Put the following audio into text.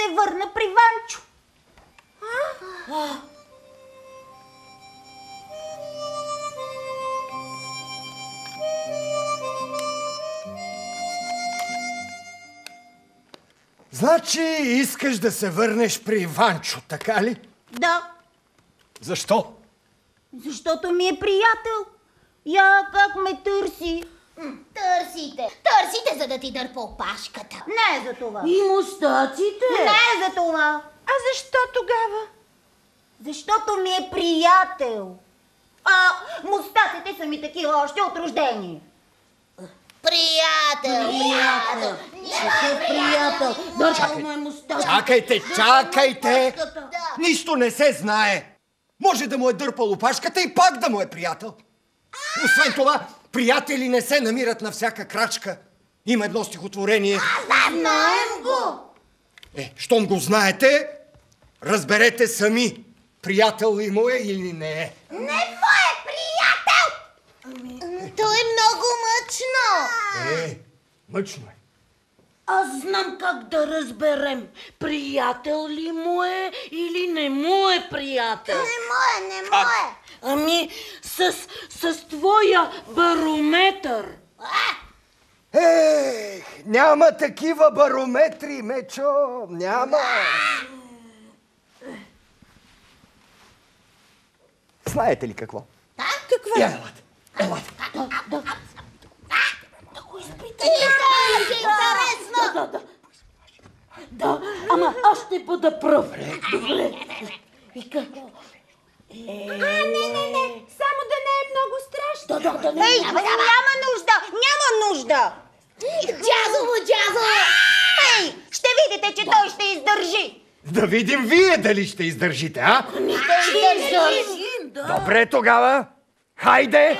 се върна при Ванчо. Значи искаш да се върнеш при Ванчо, така ли? Да, Защо? защото ми е приятел. Я как ме търси. Търсите, за да ти дърпа опашката. Не е за това. И мустаците. Не е за това. А защо тогава? Защото ми е приятел. Мустаците са ми такива още от рождение. Приятел. Какъв приятел? Дърпал му е мустаците. Чакайте! Нищо не се знае. Може да му е дърпал опашката и пак да му е приятел. Освен това, приятели не се намират на всяка крачка. Има едно стихотворение. Знаем го. Щом го знаете, разберете сами. Приятел ли му е или не е? Не твой приятел. То е много мъчно. Мъчно е. Аз знам как да разберем. Приятел ли му е или не му е приятел? Не мое. Ами, с твоя барометър. Няма такива барометри, Мечо. Няма. Знаете ли какво? Каква? Елате. Да го изпитам. Интересно. Да, ама аз ще бъда пръв. Добре. Вика. Не. Само да не е много страшно. Да, Няма нужда. Джазово. Ще видите, че той ще издържи. Да видим вие дали ще издържите, а? Ще издържим, да. Добре тогава. Хайде!